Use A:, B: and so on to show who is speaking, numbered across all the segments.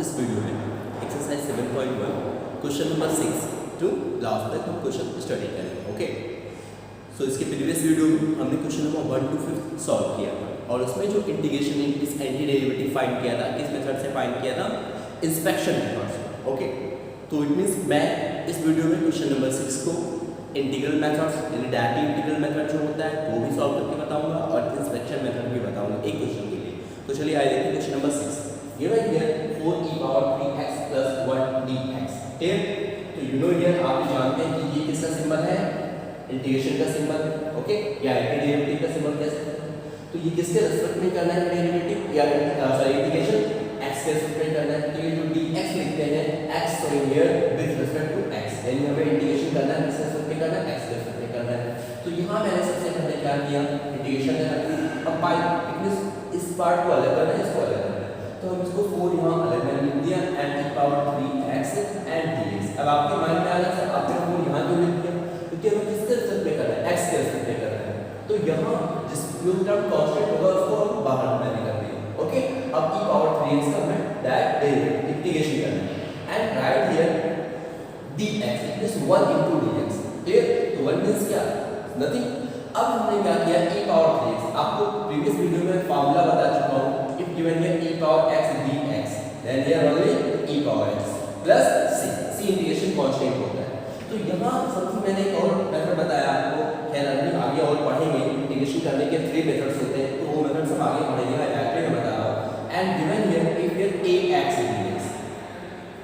A: इस वीडियो में exercise 7.1 question number 6 to last तक हम क्वेश्चन स्टडी करेंगे। ओके, सो इसके प्रीवियस वीडियो में हमने क्वेश्चन नंबर 1 to 5 सॉल्व किया था और उसमें जो इंटीग्रेशन इस एंटी डेरिवेटिव फाइंड किया था, किस मेथड से फाइंड किया था? इंस्पेक्शन मेथड से। ओके, तो इट मीन्स मैं इस वीडियो में क्वेश्चन नंबर 6 को इंटीग्रल मेथड्स यानी डायरेक्ट इंटीग्रल मेथड जो होता है वो भी सॉल्व करके बताऊंगा और इंस्पेक्शन मेथड भी बताऊंगा एक क्वेश्चन के लिए। तो चलिए आइए देखते हैं question number 6। Given here 4e power 3x plus 1 dx। ठीक, तो यू नो हियर आप जानते हैं कि ये किसका सिंबल है? इंटीग्रेशन का सिंबल। ओके, या डेरिवेटिव का सिंबल कह सकते हैं। तो ये किसके रिस्पेक्ट में करना है डेरिवेटिव या सॉरी इंटीग्रेशन? x के रिस्पेक्ट में करना है। तो ये जो dx लिखते हैं x तो here with respect to x, यानी हमें इंटीग्रेशन करना है किसके रिस्पेक्ट में करना है? x के रिस्पेक्ट में करना है। तो यहाँ मैंने सबसे पहले क्या किया? इंटीग्रेशन करना। अब पाई इस पार्ट को अलग करना है, इसको अलग करना है। तो हम इसको 4 यहाँ अलग में लिख दिया and e power 3x and dx। अब आपके माइंड में आ रहा है आपने 4 यहाँ क्यों लिख दिया? क्योंकि हमें किसके रिस्पेक्ट में करना है? x के रिस्पेक्ट में करना है। तो यहाँ जिस जो टर्म कांस्टेंट होगा उसको हम बाहर मैंने कर दिया। ओके, अब e power 3x का हमें डायरेक्ट डेरिवेटिव इंटीग्रेशन करना है and write here dx is 1 into dx। Clear? तो 1 मींस क्या? नथिंग। अब हमने क्या किया? e power 3x। आपको प्रीवियस वीडियो में फार्मूला बता चुका हूं। if given here e power x dx then here only e power x plus c integration constant होता है। तो यहाँ सबसे मैंने एक और मेथड बताया आपको, खैर अभी आगे और पढ़ेंगे। इंटीग्रेशन करने के 3 मेथड्स होते हैं, तो वो मेथड सब आगे पढ़ेंगे। मैं डायरेक्टली मैं बता रहा हूँ। And given here if here ax dx,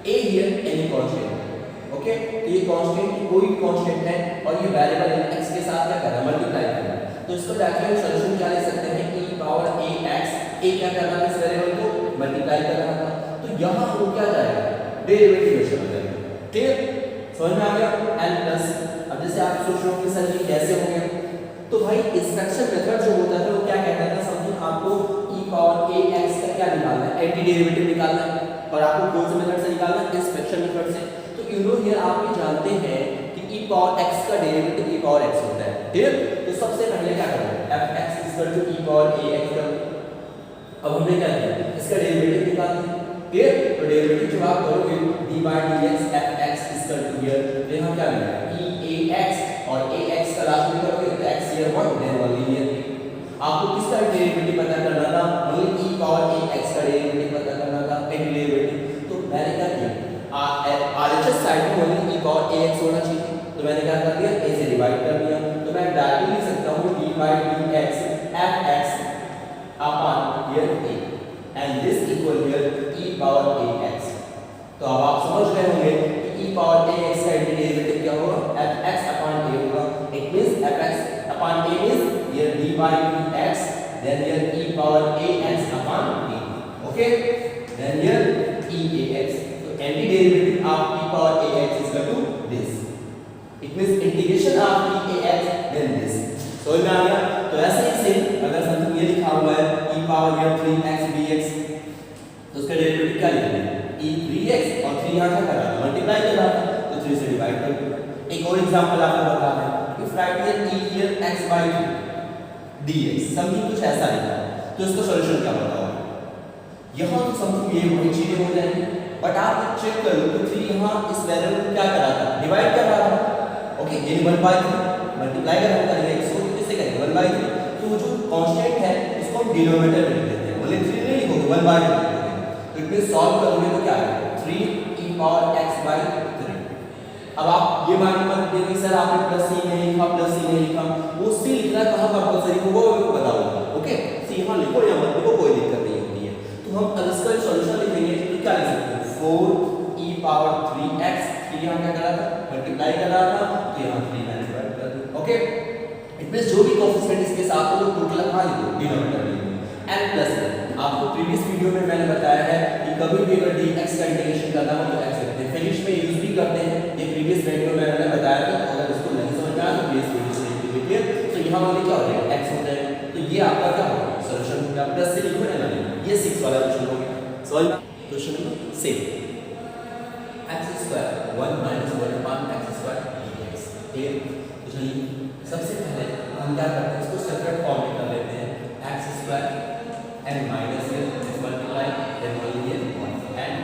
A: a here any constant। Okay, तो ये कांस्टेंट कोई कांस्टेंट है और ये वेरिएबल x के साथ क्या करना है? मल्टीप्लाई करना है। तो इसको डायरेक्टली हम सॉल्यूशन क्या ले सकते हैं? e पावर ax, a क्या करना है? इस वेरिएबल को मल्टीप्लाई करना था। तो यहाँ वो क्या जाएगा? डेरिवेटिव में चला जाएगा। ठीक, समझ में आ गया? n plus. अब जैसे आप सोच रहे हो कि सर ये कैसे हो गया, तो भाई इंस्पेक्शन मेथड जो होता है वो क्या कहता था? समथिंग आपको e पावर ax का क्या निकालना है? एंटी डेरिवेटिव निकालना है। और आपको कौन से मेथड से निकालना है? इंस्पेक्शन मेथड से। तो यू नो हियर आप भी जानते हैं कि e पावर x का डेरिवेटिव e पावर x होता है। ठीक, तो सबसे पहले क्या करना है? fx e पावर ax का। अब हमने क्या किया? इसका डेरिवेटिव निकालना है। क्लियर? तो डेरिवेटिव जब आप करोगे d by dx fx here, तो यहाँ क्या मिलेगा? eax और ax का लास्ट में करोगे तो x here 1 then only here 3। आपको किसका डेरिवेटिव पता करना था? ओनली e पावर ax का डेरिवेटिव पता करना था, एंटी डेरिवेटिव। तो मैंने क्या किया? RHS साइड में ओनली e पावर ax होना चाहिए, तो मैंने क्या कर दिया? a से डिवाइड कर दिया। तो मैं डायरेक्टली लिख सकता हूँ d by dx fx upon here a and this equal here e power ax। तो अब आप समझ गए होंगे कि e power ax का डेरिवेटिव क्या होगा? fx upon a होगा। It means fx upon a means here d by dx then here e power ax upon a। Okay, then here eax। तो anti derivative of e power ax is equal to this। It means integration of eax then this। समझ में आ गया? तो ऐसे ही same अगर something ये लिखा हुआ है e power here 3x dx, तो उसका डेरिवेटिव क्या लिखेंगे? e 3x और 3 यहाँ क्या कर रहा है? मल्टीप्लाई कर रहा है, तो 3 से डिवाइड कर दो। एक और एग्जांपल आपको बता दें। If right here e here x by 3 dx, something कुछ ऐसा लिखा है, तो इसका सॉल्यूशन क्या बताओगे? यहाँ तो समथिंग ये वही चीजें हो जाएंगी, बट आप चेक कर लो तो 3 यहाँ इस वेरिएबल को क्या कर रहा था? डिवाइड कर रहा था। ओके, यानी 1 by 3 मल्टीप्लाई कर रहा है x को, तो किससे करेंगे? 1 by 3। तो जो कांस्टेंट है इसको हम डिनोमिनेटर में लिख देते हैं, बोले 3 नहीं लिखोगे 1 by 3 लिखोगे। तो इट मींस सॉल्व करोगे तो क्या आएगा? 3 e पावर x by 3। अब आप ये माइंड में रखिए कि सर आपने प्लस c नहीं लिखा, प्लस c नहीं लिखा, वो c लिखना कहां कंपलसरी होगा वो बताओ। ओके, c यहां लिखो या मत लिखो कोई दिक्कत नहीं होती है। तो हम अब इसका सॉल्यूशन लिखेंगे तो क्या लिख सकते हैं? 4 e पावर 3x, फिर यहां क्या कर रहा था? मल्टीप्लाई कर रहा था, तो यहां 3 मैंने डिवाइड कर दिया। ओके, इट मींस जो भी कोएफिशिएंट इसके साथ हो वो टोटल कहां लिखो? डिनोमिनेटर में। n प्लस आपको प्रीवियस वीडियो में मैंने बताया है कि कभी भी अगर dx का इंटीग्रेशन करना हो तो x लिखते हैं, फिनिश में यूज भी करते हैं। ये प्रीवियस वीडियो में मैंने बताया था, अगर इसको नहीं समझ में आया तो प्लीज वीडियो से देखिए। तो यहाँ वाले क्या हो जाएगा? x हो जाएगा। तो ये आपका क्या होगा? सॉल्यूशन होगा। प्लस से लिखो ना, ये 6 वाला क्वेश्चन हो गया। Solve question number 6 x² 1 - 1 upon x² dx। ठीक, तो चलिए सबसे पहले हम क्या करते हैं? इसको सेपरेट फॉर्म में कर लेते हैं। x² and minus here is multiply then only here 1 and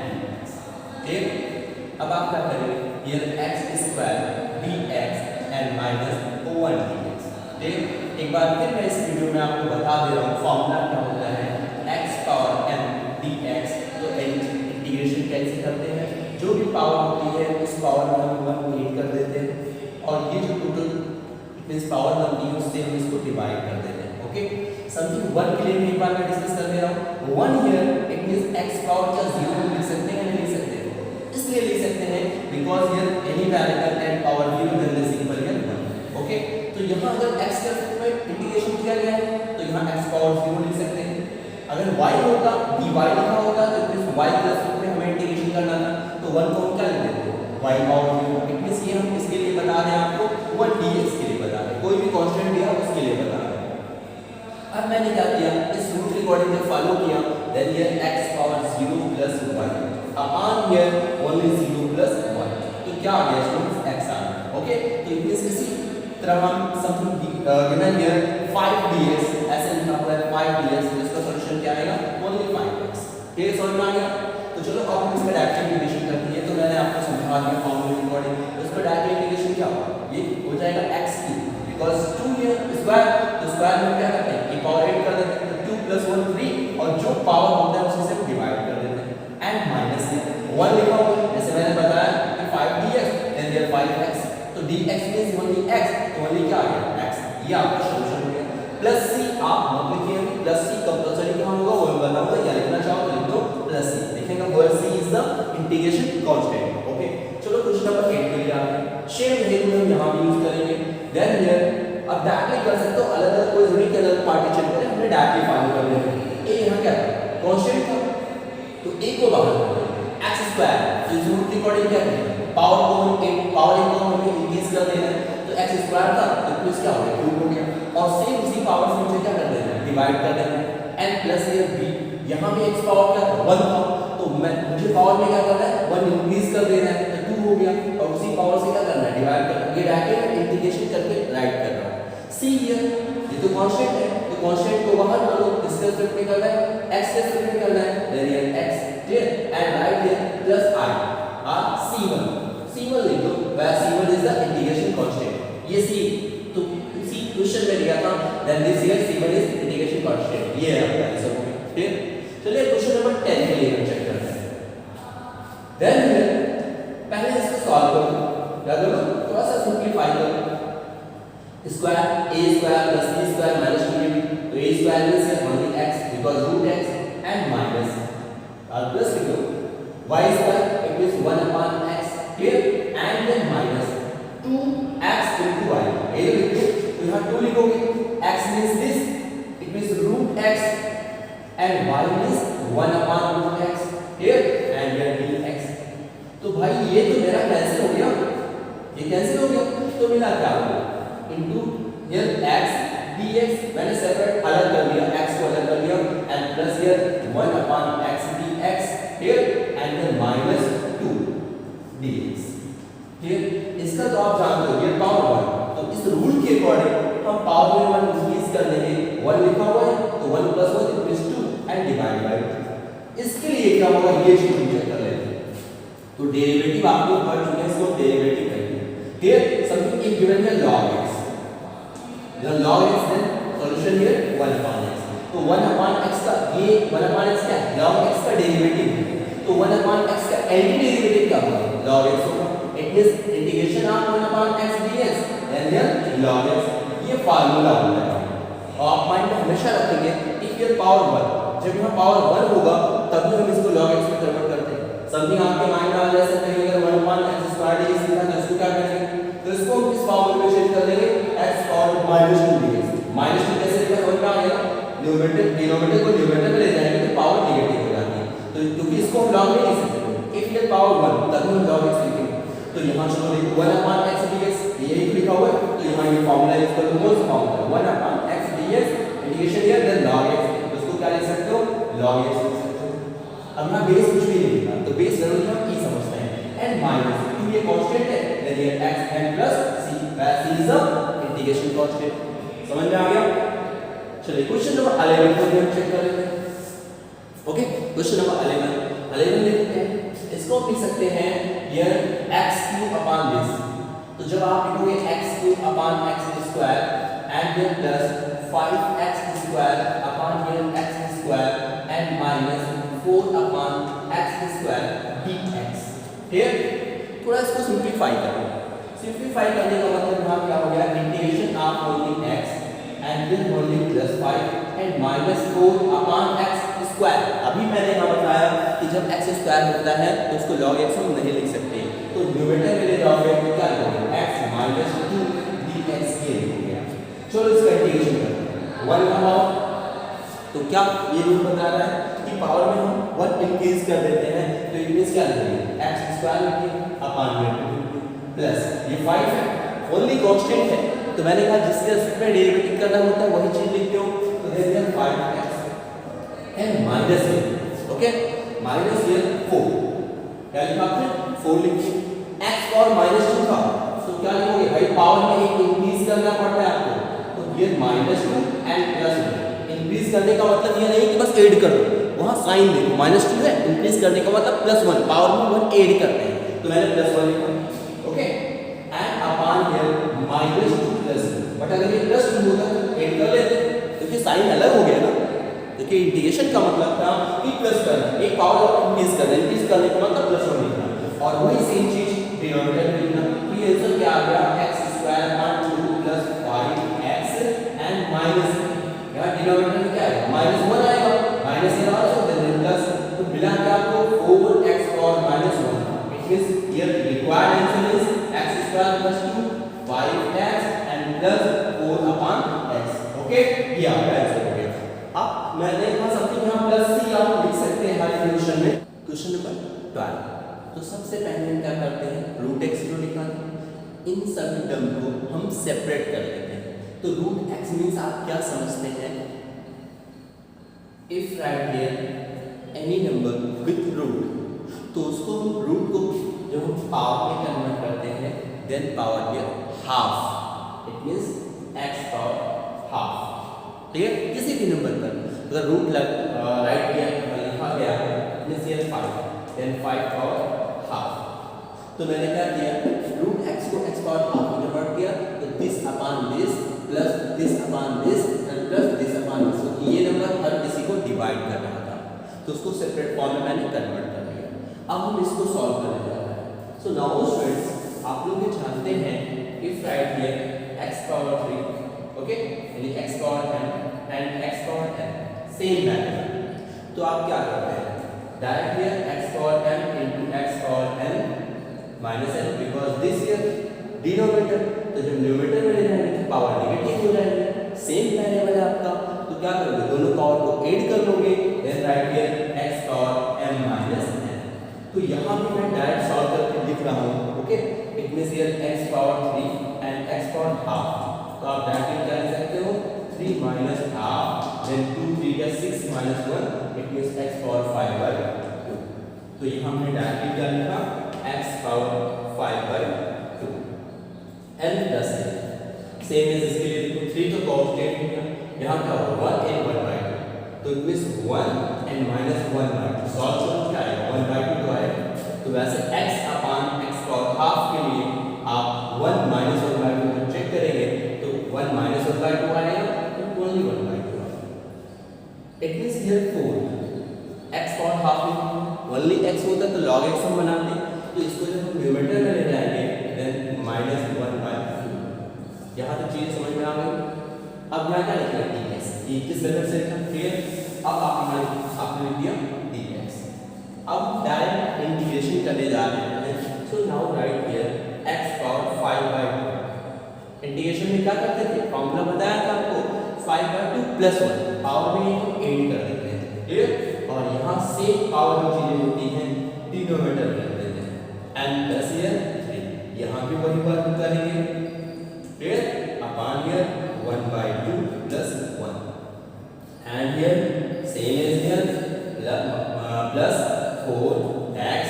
A: अब आप क्या करेंगे, here x square dx and minus 1 dx। ठीक, एक बार फिर मैं इस वीडियो में आपको बता दे रहा हूँ फॉर्मूला क्या होता है, x पावर m dx। तो इंटीग्रेशन कैसे करते हैं, जो भी पावर होती है उस पावर में हम 1 ऐड कर देते हैं और ये जो टोटल मींस पावर बनती है उससे हम इसको डिवाइड कर देते हैं। ओके, समथिंग 1 के लिए मैं एक बार मैं डिस्कस कर दे रहा हूँ। 1 here it means x power क्या 0 लिख सकते हैं या नहीं लिख सकते हैं, इसलिए लिख सकते हैं because here any variable and power 0 then the simple here 1। Okay, तो यहाँ अगर x के फॉर्म में इंटीग्रेशन किया गया है तो यहाँ x पावर 0 लिख सकते हैं। अगर y होता dy लिखा होता तो इस y के फॉर्म में हमें इंटीग्रेशन करना था तो 1 को हम क्या लिख देते हैं y पावर 0। इट मींस ये हम इसके लिए बता रहे हैं आपको 1 dx के लिए बता रहे हैं, कोई भी कांस्टेंट दिया उसके लिए बता रहे हैं। अब मैंने क्या किया, इस रूट के अकॉर्डिंग जब फॉलो किया then here x power 0 plus 1 upon here only 0 plus 1, तो क्या आ गया स्टूडेंट्स x आ गया। ओके, तो इट मींस इसी तरह हम समथिंग गिवन हियर 5 dx ऐसे लिखा हुआ है 5 dx, तो इसका सॉल्यूशन क्या आएगा ओनली 5x। ठीक, समझ में आ गया। तो चलो अब हम इसका डायरेक्ट इंटीग्रेशन करते हैं। तो मैंने आपको समझा दिया फॉर्मूले के अकॉर्डिंग, तो इसका डायरेक्ट इंटीग्रेशन क्या होगा, ये हो जाएगा x³ बिकॉज़ 2 हियर स्क्वायर, तो स्क्वायर में क्या करते हैं एक पावर ऐड कर देते हैं, तो 2 + 1 3 और जो पावर होता है उसे से डिवाइड कर देते हैं एंड माइनस 1 लिखा हुआ है जैसे मैंने बताया कि 5 dx देन हियर 5x, तो dx मींस ओनली x, तो ओनली क्या आ गया x, ये आपका सॉल्यूशन हो गया। प्लस c आप मत लिखिए, प्लस c कंपलसरी कहां होगा वो बताऊंगा, या लिखना चाहो तो लिख दो प्लस c, लिखेंगे where c is the integration constant. Okay, चलो क्वेश्चन नंबर 8 के लिए आते हैं। शेम वेरिएबल हम यहां भी यूज करेंगे। देन हियर अब डायरेक्टली कर सकते हो, अलग अलग कोई जरूरी के अलग पार्टीशन करें, हमने डायरेक्टली फाइंड कर लेंगे। a यहां क्या था कांस्टेंट था, तो a को बाहर कर देंगे x² तो इस रूट के अकॉर्डिंग क्या करेंगे पावर को हम इंक्रीज कर देना है, तो x² था तो प्लस क्या हो गया 2 हो गया, और सेम उसी पावर से मुझे क्या कर देना है डिवाइड कर देना है एंड प्लस ये b, यहां भी x पावर क्या 1 था तो मुझे पावर में क्या करना है 1 इंक्रीज कर देना है, तो 2 हो गया, और उसी पावर से क्या करना है डिवाइड करना है। ये डायरेक्टली इंटीग्रेशन करके राइट कर रहा हूं। c हियर ये तो कांस्टेंट है, तो कांस्टेंट को बाहर कर दो, इसके रिस्पेक्ट में करना है x के रिस्पेक्ट में करना है, then here x and write here plus i c1 लिख दो, where c1 is the integration constant. ये c तो इसी क्वेश्चन में दिया था, then this here c1 is integration constant, ये है आपका आंसर। ठीक, चलिए क्वेश्चन नंबर 10 के लिए हम चेक करते हैं। देन हियर पहले इसको सॉल्व करो, क्या करो थोड़ा सा सिंपलीफाई करो। स्क्वायर a² + b² - 2ab, तो a² means only x because root x and minus और प्लस लिखो y² it means 1/x clear and then minus 2x * y, ये लिखो, तो यहां 2 लिखोगे, x means this it means root x and y means 1/√x clear and here dx। तो भाई ये तो मेरा कैंसिल हो गया, ये कैंसिल हो गया, तो मिला क्या इनटू हियर x dx, मैंने सेपरेट अलग कर दिया, x को अलग कर दिया and plus here 1/x dx here and then minus 2 dx। ठीक, इसका तो आप जानते हो ये पावर 1, तो इस रूल के अकॉर्डिंग हम पावर में 1 इंक्रीज कर देंगे, 1 लिखा हुआ है तो 1 + 1 = 2 एंड डिवाइड बाय 2। इसके लिए क्या होगा ये चीज चेक कर लेते हैं। तो डेरिवेटिव आपको पढ़ चुके हैं, इसको डेरिवेटिव कहेंगे। क्लियर, समथिंग इफ गिवन है log x, then log x then solution here 1/x, तो 1/x का ये 1/x क्या है log x का डेरिवेटिव है, तो 1/x का एंटी डेरिवेटिव क्या होगा log x होगा। It means integration of 1/x dx then here log x, ये फार्मूला होता है और आप माइंड में हमेशा रखेंगे इफ ये पावर 1, जब यहाँ पावर 1 होगा तभी हम इसको log x में कन्वर्ट करते हैं। समथिंग आपके माइंड में आ जा सकता है अगर 1/x² dx लिखा तो इसको क्या करेंगे, तो इसको हम इस फॉर्मूले में चेंज कर देंगे x और -2 dx। -2 कैसे लिखा समझ में आ गया, न्यूमरेटर डिनोमिनेटर को न्यूमरेटर में ले जाएंगे तो पावर नेगेटिव हो जाती है, तो क्योंकि इसको हम log में लिख सकते इफ ये पावर 1 तभी हम log x लिखेंगे। तो यहाँ चलो देखो 1/x dx ये लिखा हुआ है, तो यहाँ ये फॉर्मूला यूज कर लो, कौन सा formula 1/x dx integration here then log x, तो इसको क्या लिख सकते हो log x लिख सकते हो। अब यहाँ बेस कुछ भी नहीं लिखा, तो बेस जरूरी हम e समझते हैं एंड माइनस क्योंकि ये कांस्टेंट है देन ये x and plus c, where c is the integration constant. समझ में आ गया। चलिए क्वेश्चन नंबर 11 को हम चेक कर लेते हैं। ओके, क्वेश्चन नंबर 11 देखते हैं। इसको हम लिख सकते हैं here x cube upon this, तो जब आप लिखोगे x cube upon x square and then plus 5x square upon here x square and minus 4 upon x square dx। Here थोड़ा इसको सिंपलीफाई करो। सिंपलीफाई करने का मतलब यहाँ क्या हो गया, integration of only x and then only plus 5 and minus 4 upon x square. अभी मैंने यहाँ बताया कि जब x स्क्वायर होता है तो उसको log x हम नहीं लिख सकते, तो न्यूमरेटर में ले जाओगे तो क्या लिखोगे x माइनस 2 dx ये लिखोगे। चलो इसका इंटीग्रेशन करते हैं। 1 का पावर, तो क्या ये रूल बता रहा है कि पावर में हम 1 इंक्रीज कर देते हैं, तो इट मींस क्या लिखेंगे x स्क्वायर लिखिए अपॉन में प्लस ये 5 है, ओनली कांस्टेंट है, तो मैंने कहा जिसके रेस्पेक्ट में डेरिवेटिव करना होता है वही चीज लिखते हो, तो दे दिया 5x एंड माइनस ये ओके माइनस ये 4, क्या लिखा आपने 4 लिखिए। x और माइनस 2 का तो क्या लिखोगे भाई, पावर में एक इंक्रीज करना पड़ता है आपको, तो ये माइनस 2 एंड प्लस 1। इंक्रीज करने का मतलब ये नहीं कि बस ऐड कर दो, वहां साइन देखो माइनस 2 है, इंक्रीज करने का मतलब प्लस 1, पावर में 1 ऐड करते हैं, तो मैंने प्लस 1 लिखा okay and upon here minus 2 plus 2, but अगर ये प्लस 2 होता तो ऐड कर लेते, क्योंकि साइन अलग हो गया ना। देखिए इंटीग्रेशन का मतलब था कि प्लस करना, एक पावर और इंक्रीज करना, इंक्रीज करने का मतलब प्लस 1 लिखना, और वही सेम चीज डिनोमिनेटर में लिखना। तो ये आंसर क्या आ गया, x square upon 2 plus 5x and minus, यहां डिनोमिनेटर में क्या आएगा माइनस 1 आएगा, माइनस ये और देन प्लस, तो मिला के आपको 4x और minus 1, it means here required answer is x square plus 2 5x and plus 4 upon x okay, ये आपका आंसर हो गया। अब मैंने कहा समथिंग यहां प्लस सी आप लिख सकते हैं हमारे क्वेश्चन में। क्वेश्चन नंबर 12, तो सबसे पहले हम क्या करते हैं, रूट x को निकालते हैं, इन सभी टर्म को हम सेपरेट कर लेते हैं। तो रूट x मींस आप क्या समझते हैं, if right here any number with root, तो उसको रूट को जब हम पावर में कन्वर्ट करते हैं then power here half, it means x power half. ठीक है, किसी भी नंबर पर अगर रूट राइट लिखा गया है means here 5 then 5 power half, तो मैंने क्या किया रूट x को x पावर हाफ में कन्वर्ट किया, तो this upon this plus this upon this and plus this upon this, तो ये नंबर हर किसी को डिवाइड कर रहा था, तो उसको सेपरेट फॉर्म में मैंने कन्वर्ट कर दिया। अब हम इसको सॉल्व करने जा रहे हैं। सो नाउ स्टूडेंट्स आप लोग ये जानते हैं if right here x power 3 okay यानी x power n and x power n same value, तो आप क्या करते हैं direct here x power n into x power n minus n, because this here denominator, तो जब न्यूमरेटर में ले जाएंगे तो पावर नेगेटिव हो जाएगी, सेम वेरिएबल है आपका, तो क्या करोगे दोनों पावर को ऐड कर लोगे, then right here x power m minus n। तो यहाँ भी मैं डायरेक्ट सॉल्व करके लिख रहा हूँ okay, it means here x power 3 and x power half, तो आप डायरेक्टली क्या लिख सकते हो 3 माइनस हाफ देन 2 3 का 6 minus 1, it means x power 5 by 2। तो यहाँ हमने डायरेक्टली क्या लिखा x power 5 by 2 n plus same as इसके लिए देखो 3 तो कांस्टेंट हो गया, यहाँ क्या होगा 1 and 1 by 2, तो it means 1 and minus 1 by 2, solve करो क्या आएगा 1 by 2 तो आएगा। तो वैसे x upon x power half के लिए आप 1 minus 1 by 2 को चेक करेंगे तो 1 minus 1 by 2 आएगा, तो ओनली 1 by 2 आएगा। It means here 4 x power half में ओनली x होता तो log x हम बनाते, तो इसको जब हम न्यूमरेटर में ले जाएंगे देन माइनस 1 by 2। यहाँ तक चीज समझ में आ गई। अब यहाँ क्या लिखना है dx, ये किस मेथड से लिखा फिर, अब आपने लिख दिया dx। अब डायरेक्ट इंटीग्रेशन करने जा रहे हैं, so now right here x power 5 by 2। Integration में क्या करते थे, फॉर्मूला बताया था आपको 5 by 2 प्लस 1, पावर में हम ऐड कर देते हैं क्लियर, और यहाँ से पावर जो चीजें होती हैं डिनोमिनेटर में रख देते हैं एंड प्लस हियर 3, यहाँ भी वही बात करेंगे clear, upon here 1 by 2 plus 1 and here same as here plus 4x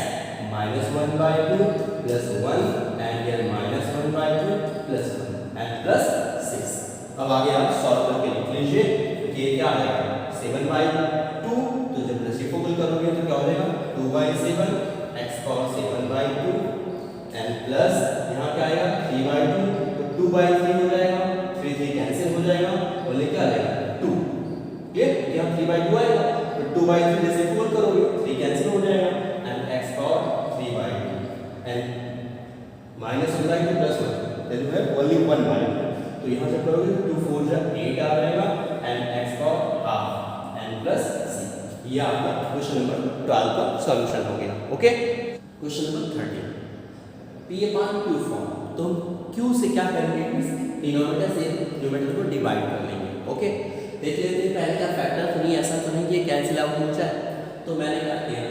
A: minus 1 by 2 plus 1 and here minus 1 by 2 plus 1 and plus 6। अब आगे आप सॉल्व करके लिख लीजिए, तो ये क्या आ जाएगा 7 by 2, तो जब रेसिप्रोकल करोगे तो क्या हो जाएगा 2 by 7 x पावर से 1/2 एंड प्लस यहाँ क्या आएगा 3/2, तो 2/3 हो जाएगा, 3 3 कैंसिल हो जाएगा, बोले क्या आएगा 2। ये यहाँ 3/2 आएगा, तो 2/3 जैसे 4 करोगे 3 कैंसिल हो जाएगा and x power 3/2 and minus हो जाएगा प्लस 1, दैट इज ओनली 1/2। तो यहाँ से करोगे 2 4 जा 8 आ जाएगा and x power half and plus c। ये आपका क्वेश्चन नंबर 12 का सॉल्यूशन हो गया। Okay, question number 13 p/q form. तो हम q से क्या करेंगे, डिनोमिनेटर से न्यूमरेटर को डिवाइड कर लेंगे। ओके, देख लेते हैं पहले का फैक्टर, तो नहीं ऐसा तो नहीं कि कैंसिल आउट हो जाए, तो मैंने क्या किया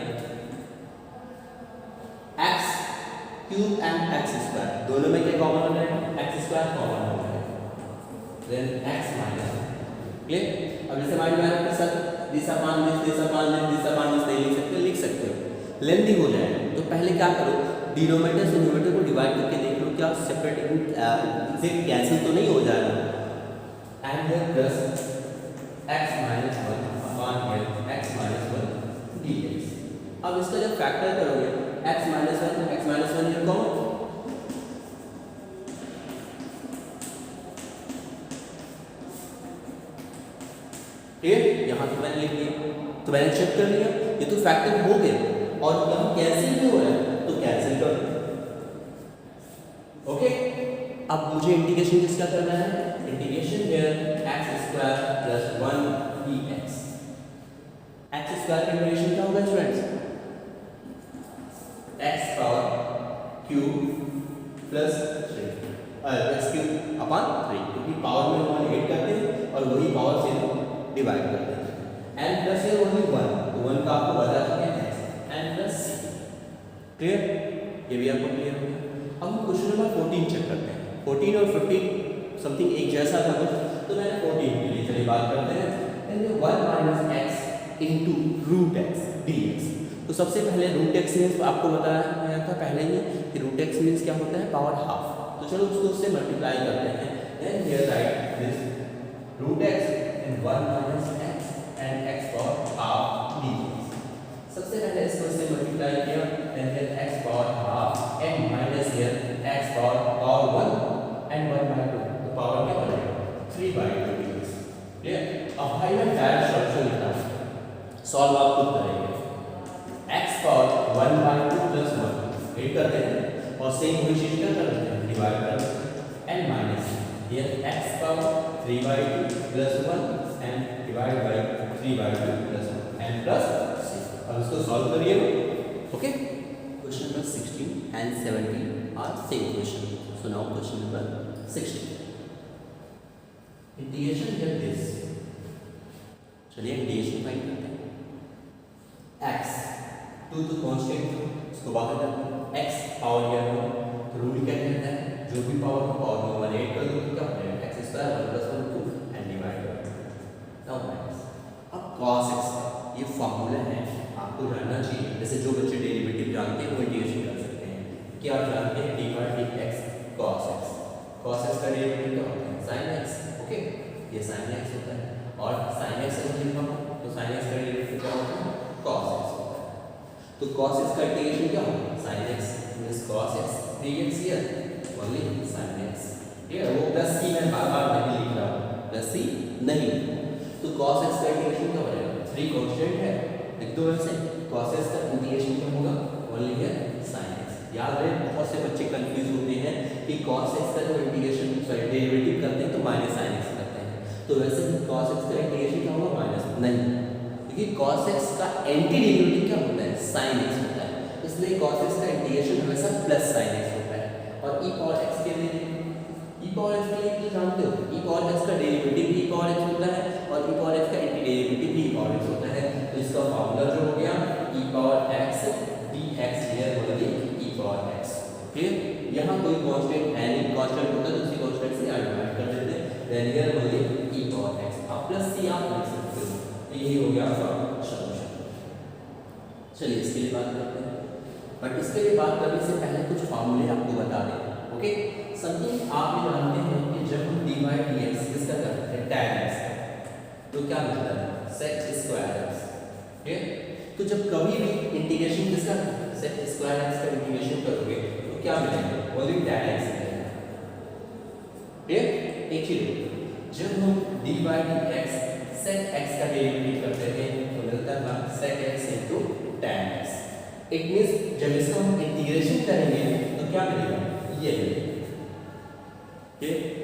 A: x cube and x square दोनों में क्या कॉमन हो जाएगा, x स्क्वायर कॉमन हो जाएगा, देन x माइनस। क्लियर? अब जैसे माइंड में आपके साथ दिस अपॉन दिस नहीं लिख सकते हो, लेंथी हो जाएगा। तो पहले क्या करो, डिनोमिनेटर से न्यूमरेटर को डिवाइड करके देख लो क्या सेपरेट से कैंसिल तो नहीं हो जाएगा, and then plus x minus 1 upon x minus 1 dx। अब इसका जब फैक्टर करोगे x माइनस 1 ये कॉमन, यहाँ तो मैंने लिख दिया, तो मैंने चेक कर लिया ये तो फैक्टर हो गया, और यहाँ कैंसिल भी हो रहा है तो कैंसिल कर दो। ओके, अब मुझे इंटीग्रेशन किसका करना है, integration here x square plus 1 dx। x square का इंटीग्रेशन क्या होगा students, x power cube plus 3 x cube upon 3, क्योंकि पावर में हम ऐड करते हैं और वही पावर से डिवाइड करते हैं एंड प्लस ये ओनली 1, तो 1 का आपको बता चुके हैं x and plus c। Clear? ये भी आपको क्लियर हो गया। अब हम क्वेश्चन नंबर 14 चेक करते हैं। 14 और 15 समथिंग एक जैसा था कुछ, तो मैंने 14 के लिए चलिए बात करते हैं। Then 1 minus x into root x dx। तो सबसे पहले रूट x मींस आपको बताया था पहले ही कि रूट x मींस क्या होता है, पावर हाफ। तो चलो उसको उससे मल्टीप्लाई करते हैं। Then here right this root x and 1 minus x and x power half dx। सबसे पहले इसको इससे मल्टीप्लाई किया, then here x power half and minus here x power 1 and 1 by 2, तो पावर क्या बनेगा 3/2 dx। क्लियर? अब भाई मैं डायरेक्ट सॉल्यूशन लिखा है, सॉल्व आप खुद करेंगे। x power 1 by 2 plus 1 add करते हैं और सेम वही चीज क्या करते हैं, डिवाइड करते हैं and minus here x power 3/2 plus 1 and divide by 3/2 plus 1 and plus 6। अब इसको सॉल्व करिए। Okay, question number 16 and 17 are same question. So now question number 16 integration here this. चलिए इंटीग्रेशन फाइंड करते हैं। x टू तो constant, इसको बाहर करते हैं, x पावर हियर तो रूल क्या कहता है, जो भी पावर को पावर में 1 ऐड कर दो तो क्या हो जाएगा x square 1 plus 1 2 and divide कर दो। नाउ माइनस, अब cos x ये फार्मूला है, आपको जानना चाहिए। जैसे जो बच्चे डेरिवेटिव जानते हैं वो इंटीग्रेशन कर सकते हैं कि आप जानते हैं d/dx cos x। cos x का डेरिवेटिव क्या होता है, sin x। ओके, ये sin x होता है और sin x से लिखा हो तो sin x का डेरिवेटिव क्या होता है, cos x होता है। तो cos x का इंटीग्रेशन क्या होगा, sin x means cos x dx here only sin x। ठीक है, वो प्लस c मैं बार-बार नहीं लिख रहा हूं, प्लस c नहीं। तो cos x का इंटीग्रेशन क्या हो जाएगा, 3 कांस्टेंट है लिख दो ऐसे, cos x का इंटीग्रेशन क्या होगा, ओनली है sin x। याद रहे, बहुत से बच्चे कंफ्यूज होते हैं कि cos x का जो इंटीग्रेशन सॉरी डेरिवेटिव करते हैं तो माइनस sin x करते हैं, तो वैसे ही cos x का इंटीग्रेशन क्या होगा, माइनस नहीं, क्योंकि cos x का एंटी डेरिवेटिव क्या होता है, sin x होता है, इसलिए cos x का इंटीग्रेशन हमेशा प्लस sin x होता है। और e पावर x के लिए e पावर x के लिए क्या जानते हो, e पावर x का डेरिवेटिव e पावर x होता है और e पावर x का anti derivative e power x होता है। तो इसका फार्मूला जो हो गया e power x dx here only e power x। Clear? यहाँ कोई कांस्टेंट है नहीं, कांस्टेंट होता है तो उसी कांस्टेंट से डिवाइड कर देते हैं, then here only e power x। अब प्लस c आप लिख सकते हो, तो यही हो गया आपका सॉल्यूशन। चलिए इसके लिए बात करते हैं, बट इसके लिए बात करने से पहले कुछ फार्मूले आपको बता दें। ओके, समथिंग आप ये जानते हैं कि जब हम d/dx किसका करते हैं, tan x, तो क्या मिलता है, sec स्क्वायर x। ठीक है, तो जब कभी भी इंटीग्रेशन किसका sec स्क्वायर x क्या मिलेगा, ओनली tan x मिलेगा। एक चीज जब हम dy dx sec x का डेरिवेटिव करते हैं तो मिलता है sec x into tan x। It means जब इसका हम इंटीग्रेशन करेंगे तो क्या मिलेगा, ये मिलेगा।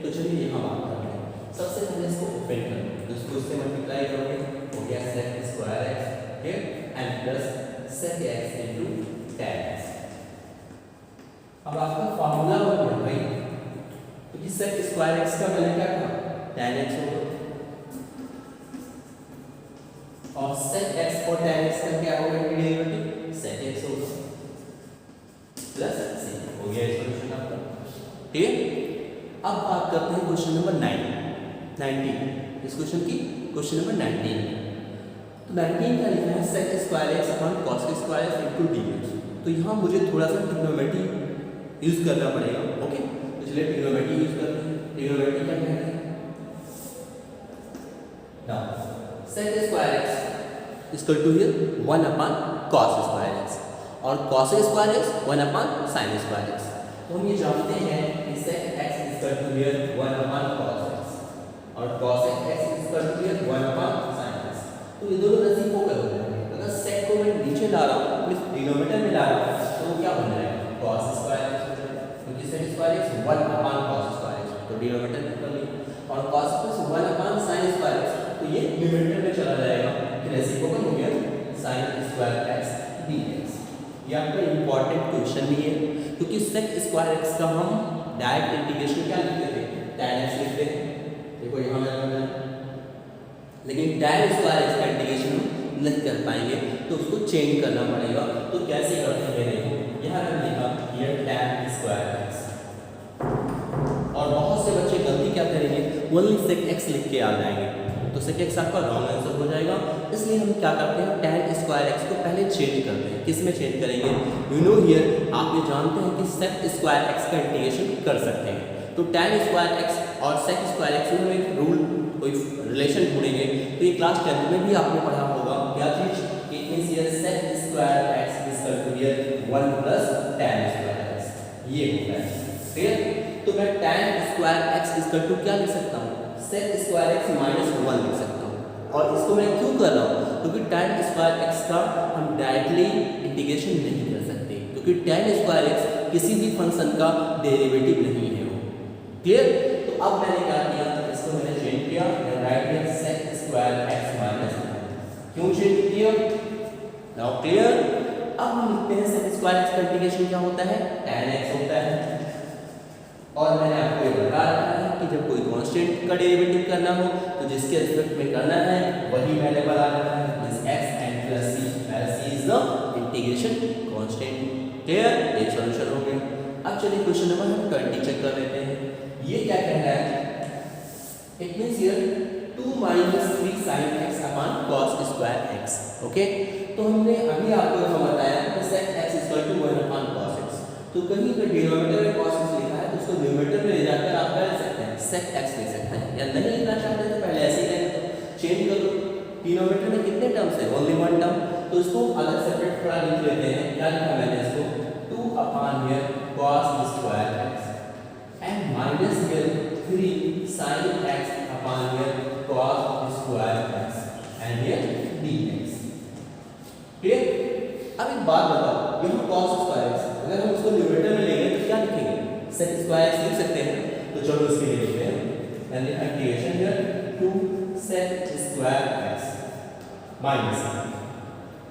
A: तो चलिए यहाँ बात करते हैं। सबसे पहले इसको ओपन करें तो इसको उससे मल्टीप्लाई करोगे हो गया sec square x and plus sec x into tan x। अब आपका फार्मूला बन गया भाई, क्योंकि sec स्क्वायर x का मैंने क्या कहा, tan x होगा, और sec x और tan x का क्या होगा डेरिवेटिव, sec x होगा प्लस c। हो गया सॉल्यूशन आपका। ठीक है, अब बात करते हैं क्वेश्चन नंबर 19। इस क्वेश्चन की क्वेश्चन नंबर 19। तो 19 का लिखना है sec square x upon cos square x into dx। तो यहाँ मुझे थोड़ा सा ट्रिग्नोमेट्री यूज करना पड़ेगा। ओके, तो चलिए ट्रिग्नोमेट्री यूज करते हैं। ट्रिग्नोमेट्री क्या कहते हैं, now sec square x equal to here 1 upon cos square x और cos square x 1 upon sin square x। तो हम ये जानते हैं कि sec x equal to here 1 upon cos x और cos x equal to here 1 upon sin x। तो ये दोनों रेसिप्रोकल हो जाएंगे। अगर sec को मैं नीचे ला रहा हूँ प्लस डिनोमिनेटर में ला रहा हूँ तो क्या बन जाएगा, cos स्क्वायर x हो जाएगा, क्योंकि sec square x 1 upon cos square x तो डिनोमिनेटर में कर लिया, और cos plus 1 upon sin square x तो ये न्यूमरेटर में चला जाएगा, कि रेसिप्रोकल हो गया sin स्क्वायर x dx। ये आपका इंपॉर्टेंट क्वेश्चन भी है, क्योंकि sec स्क्वायर x का हम डायरेक्ट इंटीग्रेशन क्या लिखते थे, tan x लिखते थे। देखो यहाँ मैंने, लेकिन tan स्क्वायर x का इंटीग्रेशन हम नहीं कर पाएंगे तो उसको चेंज करना पड़ेगा। तो कैसे करते हैं, देखो यहाँ मैंने लिखा ये tan स्क्वायर x, और बहुत से बच्चे गलती क्या करेंगे, ओनली sec x लिख के आ जाएंगे, तो sec x आपका रॉन्ग आंसर हो जाएगा। इसलिए हम क्या करते हैं, tan स्क्वायर x को पहले चेंज करते हैं। किस में चेंज करेंगे, यू नो हियर आप ये जानते हैं कि sec स्क्वायर x का इंटीग्रेशन कर सकते हैं। तो tan स्क्वायर x और sec स्क्वायर x में एक रूल, कोई रिलेशन ढूंढेंगे। तो ये क्लास 10 में भी आपने पढ़ा होगा, क्या चीज, it means here sec square x equal to here 1 plus tan square x, ये होता है। क्लियर, तो मैं tan square x equal to क्या लिख सकता हूँ, sec स्क्वायर x माइनस 1 लिख सकता हूँ। और इसको मैं क्यों कर रहा हूँ, क्योंकि tan स्क्वायर x का हम डायरेक्टली इंटीग्रेशन नहीं कर सकते, क्योंकि tan स्क्वायर x किसी भी फंक्शन का डेरिवेटिव नहीं है वो। क्लियर, तो अब मैंने क्या किया, इसको मैंने चेंज किया, right hand sec square x minus 1। क्यों चेंज किया, नाउ क्लियर। अब हम लिखते हैं sec स्क्वायर x का इंटीग्रेशन क्या होता है, tan x होता है। और मैंने आपको ये बता रखा है कि जब कोई कांस्टेंट का डेरिवेटिव करना हो तो जिसके रिस्पेक्ट में करना है वही मैंने बता रखा है, this x and plus c, where c is the integration constant. Clear, एक सॉल्यूशन हो गया। अब चलिए क्वेश्चन नंबर 20 चेक कर लेते हैं। ये क्या कह रहा है, it means here 2 minus 3 sin x upon cos square x। Okay, तो हमने अभी आपको यहाँ बताया कि sec x equal to 1 upon cos x। तो कहीं पर डिनोमिनेटर में cos x लिखा है तो उसको न्यूमरेटर में ले जाकर आप क्या लिख सकते हैं, sec x लिख सकते हैं, या नहीं लिखना चाहते तो पहले ऐसे ही रहने दो, चेंज कर दो। डिनोमिनेटर में कितने टर्म्स है, ओनली 1 टर्म, तो इसको अलग सेपरेट थोड़ा लिख लेते हैं। क्या लिखा मैंने इसको, 2 upon here cos square x and minus here 3 sin x upon here cos square x and here dx। Clear, अब एक बात बताओ, यहाँ cos स्क्वायर x अगर हम इसको न्यूमरेटर में लेंगे तो क्या लिखेंगे, sec स्क्वायर x लिख सकते हैं। तो चलो इसके लिए लिखते हैं, and the integration here 2 sec square x minus,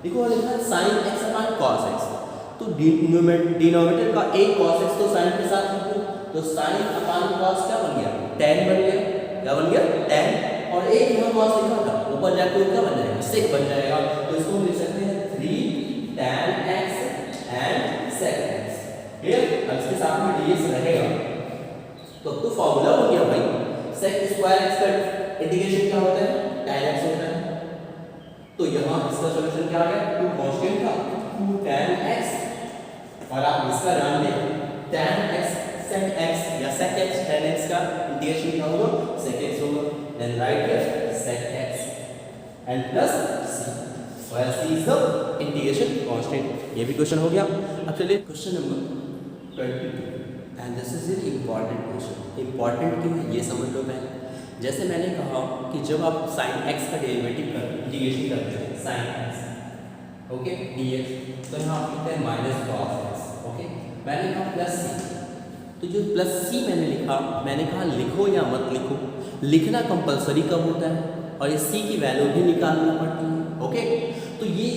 A: देखो लिखा है sin x upon cos x। तो डिनोमिनेटर का एक cos x तो sin के साथ लिखो, तो sin अपॉन cos क्या बन गया, tan बन गया। क्या बन गया, tan, और एक यहाँ cos लिखा था, ऊपर जाके क्या बन जाएगा, sec बन जाएगा। तो इसको लिख सकते हैं 3 tan x and sec x। Clear, अब इसके साथ में dx रहेगा तो फॉर्मूला हो गया भाई, sec स्क्वायर x का इंटीग्रेशन क्या होता है, tan x होता है। तो यहाँ इसका सॉल्यूशन क्या आ गया, 2 कांस्टेंट था 2 tan x, और आप इसका ध्यान दें tan x sec x या sec x tan x का इंटीग्रेशन क्या होगा, sec x होगा। Then right here sec x and plus c, where c is the integration constant. ये भी क्वेश्चन हो गया। अब चलिए question number 22 and this is an important question. Important क्यों है ये समझ लो पहले। जैसे मैंने कहा कि जब आप साइन एक्स का डेरिवेटिव कर इंटीग्रेशन करते हैं साइन एक्स ओके dx, तो यहाँ आप लिखते हैं माइनस कॉस एक्स ओके। मैंने कहा प्लस सी, तो जो प्लस सी मैंने लिखा, मैंने कहा लिखो या मत लिखो, लिखना कंपलसरी कब होता है और इस सी की वैल्यू भी निकालना पड़ती है ओके। तो ये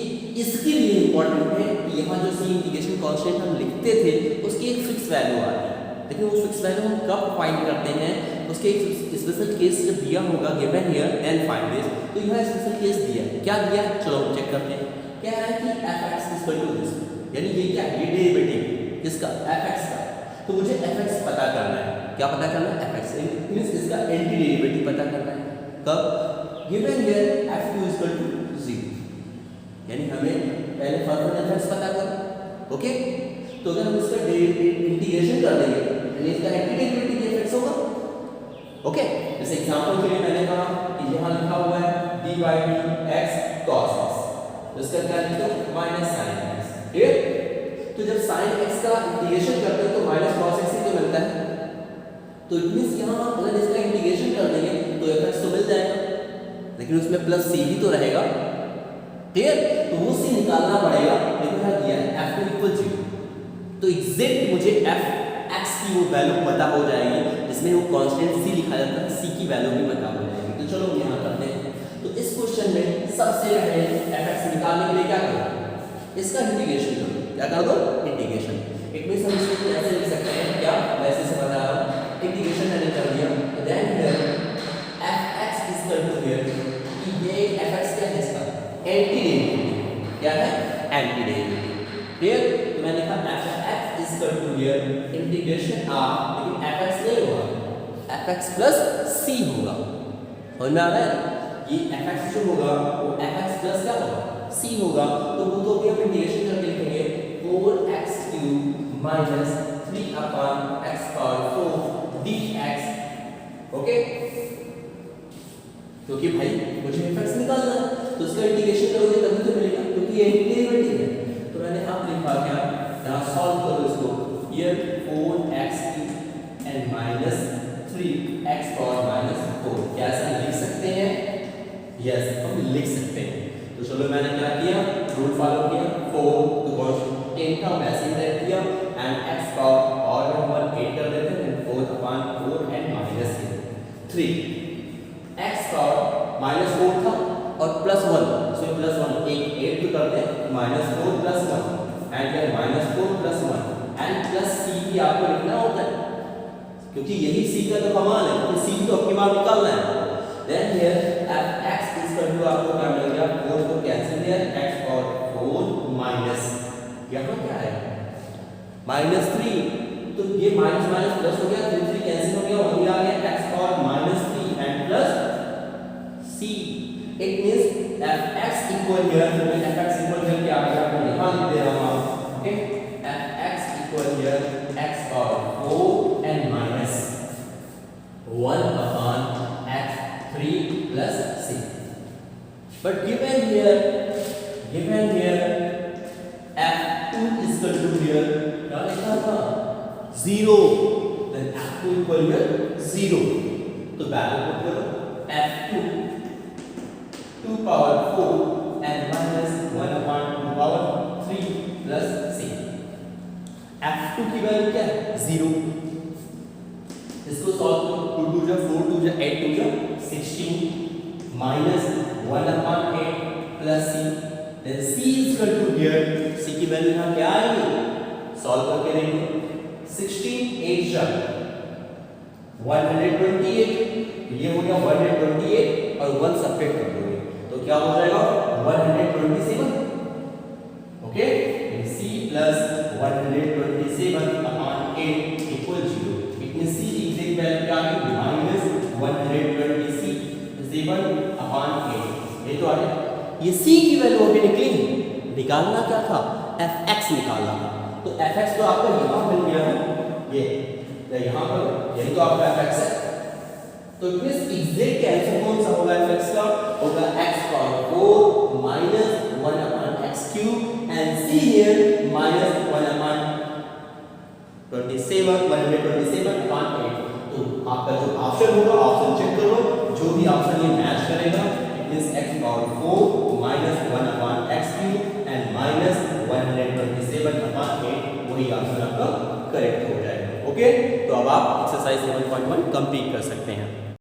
A: इसके लिए इम्पॉर्टेंट है कि यहाँ जो सी इंटीग्रेशन कांस्टेंट हम लिखते थे उसकी एक फिक्स वैल्यू आती है, लेकिन वो फिक्स वैल्यू हम कब फाइंड करते हैं, उसके एक स्पेशल केस जब दिया होगा given here then find this. तो यहाँ स्पेशल केस दिया है, क्या दिया है चलो हम चेक करते हैं। क्या है कि fx इक्वल टू दिस, यानी ये क्या है, ये डेरिवेटिव किसका, fx का। तो मुझे fx पता करना है, क्या पता करना है, fx मींस इसका एंटी डेरिवेटिव पता करना है। कब, given here f2 equal to 0, यानी हमें पहले फर्स्ट fx पता करो ओके। तो अगर हम इसका इंटीग्रेशन कर देंगे तो इसका एंटी डेरिवेटिव fx होगा ओके। जैसे एग्जांपल के लिए मैंने कहा कि यहाँ लिखा हुआ है dy dx cos x, तो इसका क्या लिखो माइनस sin x, ठीक। तो जब sin x का इंटीग्रेशन करते हैं तो माइनस cos x ही तो मिलता है, तो इट मींस यहाँ अगर इसका इंटीग्रेशन कर देंगे तो fx तो मिल जाएगा, लेकिन उसमें प्लस c भी तो रहेगा, ठीक। तो वो c निकालना पड़ेगा, लेकिन यहाँ दिया है f2 इक्वल 0, तो एग्जैक्ट मुझे f x की वो वैल्यू पता हो जाएगी, जिसमें वो कांस्टेंट c लिखा जाता है, c की वैल्यू भी पता हो जाएगी। तो चलो यहाँ करते हैं। तो इस क्वेश्चन में सबसे पहले fx निकालने के लिए क्या करो, इसका इंटीग्रेशन करो, क्या कर दो इंटीग्रेशन। इट मींस हम इसको कैसे लिख सकते हैं, क्या वैसे से बता रहा हूँ, इंटीग्रेशन मैंने कर दिया, तो then here fx equal to here कि ये fx क्या है, इसका एंटी डेरिवेटिव, क्या है एंटी डेरिवेटिव, क्लियर। तो मैंने कहा fx equal to here integration of, लेकिन fx नहीं होगा, fx प्लस c होगा, समझ में आ रहा है। ये fx जो होगा वो fx प्लस क्या होगा c होगा, तो वो तो भी हम इंटीग्रेशन करके लिखेंगे 4x³ minus 3 upon x power 4 dx okay. क्योंकि भाई मुझे fx निकालना है, तो उसका इंटीग्रेशन करोगे तभी तो मिलेगा, क्योंकि ये डेरिवेटिव है। तो मैंने आप लिखा क्या, यहाँ सॉल्व करो इसको, ये 4x³ and minus 3x power minus 4, क्या ऐसा लिख सकते हैं, यस हम लिख सकते हैं। तो चलो मैंने क्या किया, रूल फॉलो किया, 4 तो कांस्टेंट था वैसे ही रख दिया, एंड x पावर और नंबर 8 कर देते हैं, 4/4 and minus 3, x power minus 4 था और प्लस 1, सो प्लस 1 एक 8 तो करते हैं, माइनस 4 प्लस 1 एंड फिर minus 4 plus 1 and plus c भी आपको लिखना होता है, क्योंकि यही c का तो कमाल है, क्योंकि c तो आपके बार निकालना है। Then here fx equal to आपको क्या मिल गया, 4 को कैंसिल किया, x और 4 माइनस यहाँ क्या है -3, तो ये माइनस माइनस प्लस हो गया, 3 3 कैंसिल हो गया, वही आ गया x और -3 and plus c। It means fx equal here, fx equal here क्या आ गया, मैं यहाँ लिख दे रहा हूँ okay. fx equal here x power 4 and minus 1 upon f3 plus c, but given here f2 equal to here क्या लिखा था 0, देन f2 इक्वल हियर 0, तो वैल्यू पुट करो f2 2 power 4 and minus 1 upon 2 power 3 plus c। f2 की value क्या है 0, इसको solve करो, 2 2 जा 4 2 जा 8 2 जा 16 minus 1 upon 8 plus c, then c equal to here, c की वैल्यू यहाँ क्या आएगी, सॉल्व करके देखो, 16 8 जा 128, ये हो गया 128 और 1 सब्ट्रैक्ट कर दोगे तो क्या हो जाएगा 127 okay. c plus 127 upon 8 equal 0, it means c की एग्जैक्ट वैल्यू क्या आ गई -127 अपॉन 8, ये तो आ गया। ये c की वैल्यू अभी निकली, निकालना क्या था, fx निकालना था, तो fx तो आपको यहाँ मिल गया है, ये यहाँ पर यही तो आपका fx है, तो इट मींस एग्जैक्ट आंसर कौन सा होगा fx का, होगा x power 4 minus 1 upon x cube and c here minus 1 upon 27 127 upon 8। तो आपका जो ऑप्शन होगा, ऑप्शन चेक करो, जो भी ऑप्शन ये मैच करेगा, it means x power 4 minus 1 upon x cube and minus 127 upon 8, वही ऑप्शन आपका करेक्ट हो जाएगा। ओके, तो अब आप एक्सरसाइज 7.1 कंप्लीट कर सकते हैं।